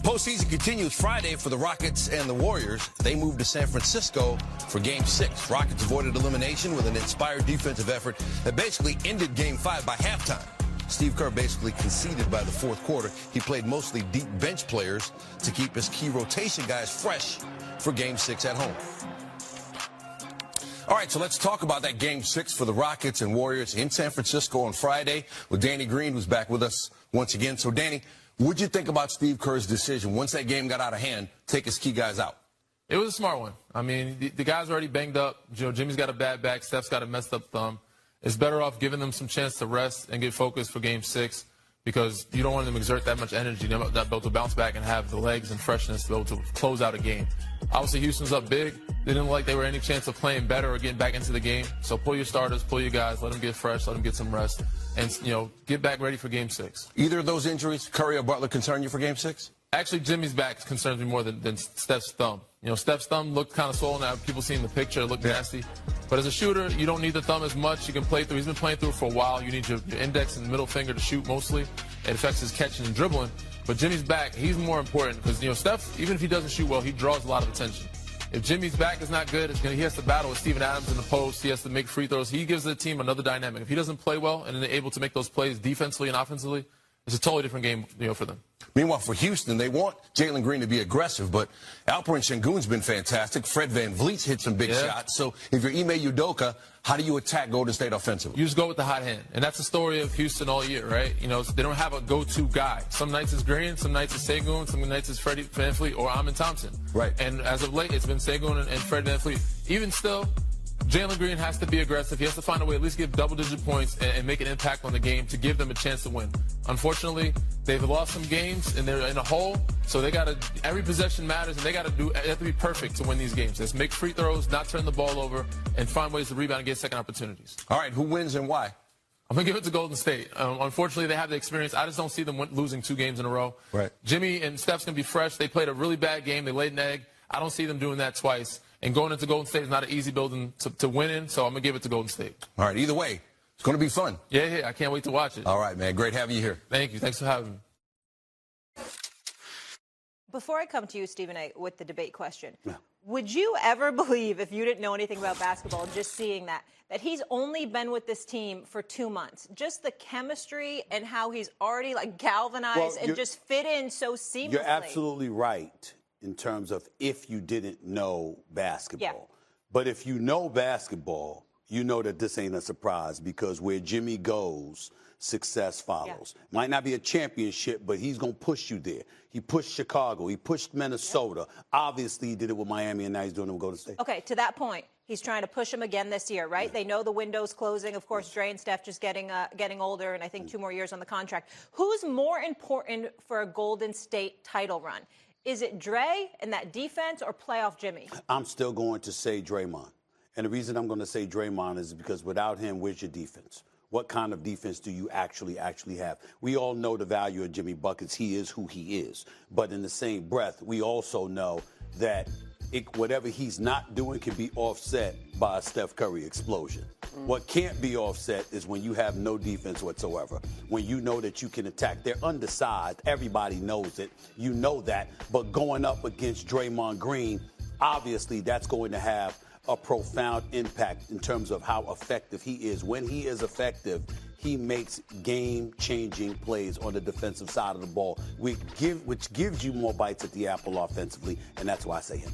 Postseason continues Friday for the Rockets and the Warriors. They moved to San Francisco for Game 6. Rockets avoided elimination with an inspired defensive effort that basically ended Game 5 by halftime. Steve Kerr basically conceded by the fourth quarter. He played mostly deep bench players to keep his key rotation guys fresh for Game 6 at home. All right, so let's talk about that Game 6 for the Rockets and Warriors in San Francisco on Friday with Danny Green, who's back with us once again. So, Danny, what'd you think about Steve Kerr's decision once that game got out of hand, take his key guys out? It was a smart one. I mean, the guys are already banged up. Jimmy's got a bad back. Steph's got a messed up thumb. It's better off giving them some chance to rest and get focused for Game 6 because you don't want them to exert that much energy. They're not able to bounce back and have the legs and freshness to be able to close out a game. Obviously, Houston's up big. They didn't look like they were any chance of playing better or getting back into the game. So pull your starters, pull your guys, let them get fresh, let them get some rest, and, get back ready for Game 6. Either of those injuries, Curry or Butler, concern you for Game 6? Actually, Jimmy's back concerns me more than Steph's thumb. Steph's thumb looked kind of swollen. Now people seeing the picture, it looked nasty. But as a shooter, you don't need the thumb as much. You can play through. He's been playing through it for a while. You need your index and middle finger to shoot mostly. It affects his catching and dribbling. But Jimmy's back. He's more important because, Steph, even if he doesn't shoot well, he draws a lot of attention. If Jimmy's back is not good, he has to battle with Steven Adams in the post. He has to make free throws. He gives the team another dynamic. If he doesn't play well and they're able to make those plays defensively and offensively, it's a totally different game, for them. Meanwhile, for Houston, they want Jalen Green to be aggressive, but Alperen Sengun's been fantastic. Fred VanVleet's hit some big shots. So if you're Ime Udoka, how do you attack Golden State offensively? You just go with the hot hand. And that's the story of Houston all year, right? They don't have a go-to guy. Some nights it's Green, some nights it's Sengun, some nights it's Freddie VanVleet or Amin Thompson. Right. And as of late, it's been Sengun and Fred VanVleet. Even still, Jalen Green has to be aggressive. He has to find a way to at least give double-digit points and make an impact on the game to give them a chance to win. Unfortunately, they've lost some games and they're in a hole, so every possession matters, and they have to be perfect to win these games. Just make free throws, not turn the ball over, and find ways to rebound and get second opportunities. All right, who wins and why? I'm going to give it to Golden State. Unfortunately, they have the experience. I just don't see them losing 2 games in a row. Right. Jimmy and Steph's going to be fresh. They played a really bad game. They laid an egg. I don't see them doing that twice. And going into Golden State is not an easy building to win in, so I'm going to give it to Golden State. All right, either way, it's going to be fun. Yeah, I can't wait to watch it. All right, man. Great having you here. Thank you. Thanks for having me. Before I come to you, Stephen A., with the debate question, would you ever believe, if you didn't know anything about basketball, just seeing that he's only been with this team for 2 months? Just the chemistry and how he's already, galvanized and just fit in so seamlessly. You're absolutely right in terms of if you didn't know basketball. Yeah. But if you know basketball, you know that this ain't a surprise because where Jimmy goes, success follows. Yeah. Might not be a championship, but he's going to push you there. He pushed Chicago. He pushed Minnesota. Yeah. Obviously, he did it with Miami, and now he's doing it with Golden State. Okay, to that point, he's trying to push him again this year, right? Yeah. They know the window's closing. Of course, Dre and Steph just getting older, and I think 2 more years on the contract. Who's more important for a Golden State title run? Is it Dre and that defense or playoff Jimmy? I'm still going to say Draymond. And the reason I'm going to say Draymond is because without him, where's your defense? What kind of defense do you actually have? We all know the value of Jimmy Buckets. He is who he is. But in the same breath, we also know that whatever he's not doing can be offset by a Steph Curry explosion. What can't be offset is when you have no defense whatsoever. When you know that you can attack. They're undersized. Everybody knows it. You know that. But going up against Draymond Green, obviously that's going to have a profound impact in terms of how effective he is. When he is effective, he makes game-changing plays on the defensive side of the ball, which gives you more bites at the apple offensively, and that's why I say him.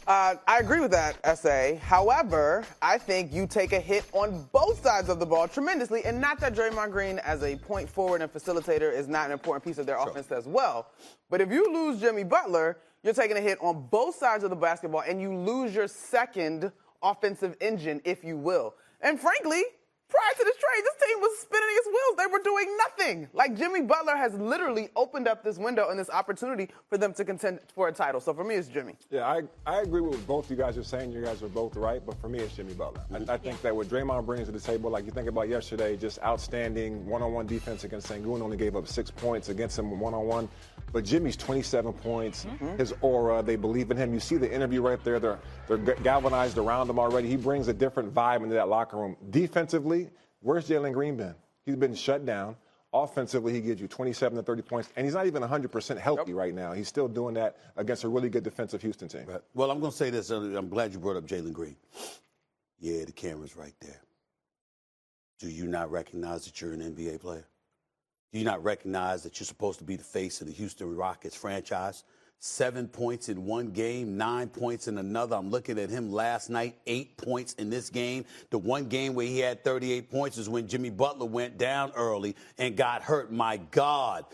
I agree with that, S.A. However, I think you take a hit on both sides of the ball tremendously, and not that Draymond Green as a point forward and facilitator is not an important piece of their offense as well. But if you lose Jimmy Butler, you're taking a hit on both sides of the basketball, and you lose your second offensive engine, if you will. And frankly, prior to this trade, this team was spinning its wheels. They were doing nothing. Jimmy Butler has literally opened up this window and this opportunity for them to contend for a title. So for me, it's Jimmy. Yeah, I agree with what both you guys are saying. You guys are both right, but for me, it's Jimmy Butler. I think that what Draymond brings to the table, like you think about yesterday, just outstanding one-on-one defense against Sengun, only gave up 6 points against him one-on-one. But Jimmy's 27 points, his aura, they believe in him. You see the interview right there. They're galvanized around him already. He brings a different vibe into that locker room. Defensively, where's Jalen Green been? He's been shut down. Offensively, he gives you 27 to 30 points, and he's not even 100% healthy right now. He's still doing that against a really good defensive Houston team. Well, I'm going to say this. I'm glad you brought up Jalen Green. Yeah, the camera's right there. Do you not recognize that you're an NBA player? Do you not recognize that you're supposed to be the face of the Houston Rockets franchise? 7 points in one game, 9 points in another. I'm looking at him last night, 8 points in this game. The one game where he had 38 points is when Jimmy Butler went down early and got hurt. My God.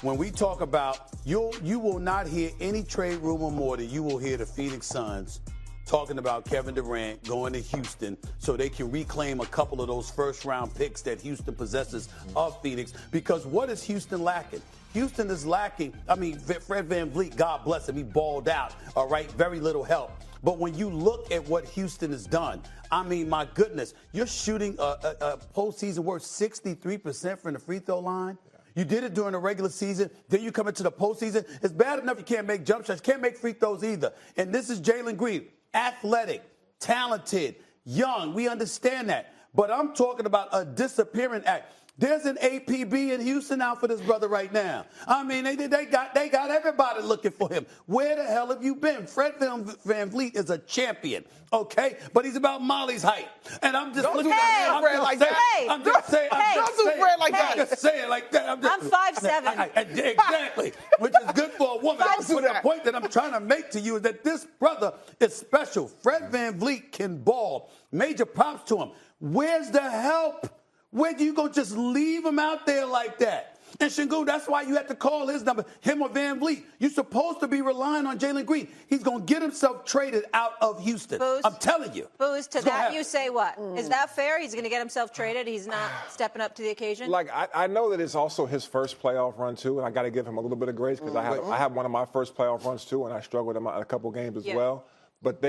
When we talk about, you will not hear any trade rumor more than you will hear the Phoenix Suns talking about Kevin Durant going to Houston so they can reclaim a couple of those first-round picks that Houston possesses of Phoenix. Because what is Houston lacking? Houston is lacking, Fred VanVleet, God bless him, he balled out, all right, very little help. But when you look at what Houston has done, my goodness, you're shooting a postseason worth 63% from the free throw line. You did it during the regular season. Then you come into the postseason. It's bad enough you can't make jump shots. Can't make free throws either. And this is Jalen Green, athletic, talented, young. We understand that. But I'm talking about a disappearing act. There's an APB in Houston out for this brother right now. They got everybody looking for him. Where the hell have you been? Fred VanVleet is a champion, okay? But he's about Molly's height. And I'm just looking at Fred like that. I'm just saying. Don't do Fred like that. I'm just saying like that. I'm 5'7". Exactly, which is good for a woman. But the point that I'm trying to make to you is that this brother is special. Fred VanVleet can ball. Major props to him. Where's the help? Where do you go just leave him out there like that? And Shingu, that's why you have to call his number, him or VanVleet. You're supposed to be relying on Jalen Green. He's going to get himself traded out of Houston. Booze, I'm telling you. Booze, to that you say what? Is that fair? He's going to get himself traded? He's not stepping up to the occasion? I know that it's also his first playoff run, too, and I got to give him a little bit of grace because I had one of my first playoff runs, too, and I struggled in a couple games as well. But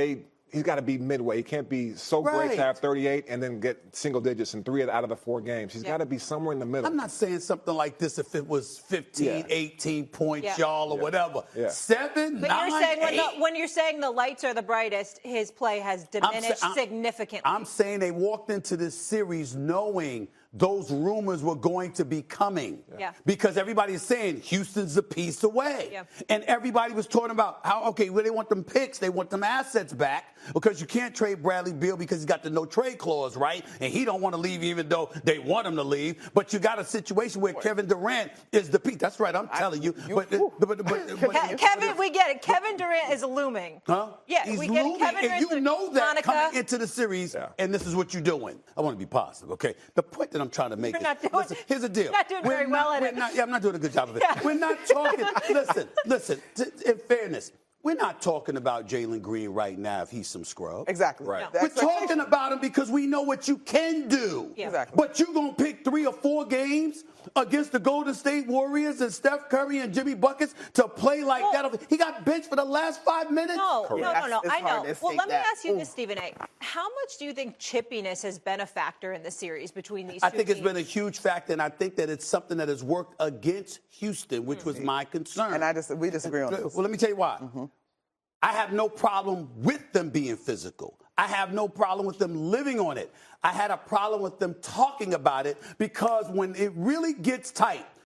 he's got to be midway. He can't be so great to have 38 and then get single digits in 3 out of the 4 games. He's got to be somewhere in the middle. I'm not saying something like this if it was 15, 18 points, y'all, or whatever. 7, but 9, you're saying 8. when you're saying the lights are the brightest, his play has diminished significantly. I'm saying they walked into this series knowing those rumors were going to be coming. Because everybody is saying Houston's a piece away. And everybody was talking about how, they want them picks, they want them assets back because you can't trade Bradley Beal because he's got the no trade clause, right? And he don't want to leave even though they want him to leave. But you got a situation where Kevin Durant is the piece. That's right, I'm telling you. Kevin, we get it. Kevin Durant is looming. Huh? Yeah, he's we get looming. it. Kevin And you know that Monica. coming into the series, and this is what you're doing. I want to be positive, okay? The point that I'm trying to make listen, here's the deal. You're not doing very well at it. I'm not doing a good job of it. We're not talking. Listen. In fairness, we're not talking about Jalen Green right now if he's some scrub. Exactly. Right. No. We're talking about him because we know what you can do. Exactly. But you're going to pick 3 or 4 games against the Golden State Warriors and Steph Curry and Jimmy Buckets to play like that. He got benched for the last 5 minutes. No. I know. Well, let me ask you this, Stephen A. How much do you think chippiness has been a factor in the series between these two I think teams? it's been a huge factor, and I think that it's something that has worked against Houston, which was my concern. And we disagree on this. Well, let me tell you why. I have no problem with them being physical. I have no problem with them living on it. I had a problem with them talking about it because when it really gets tight,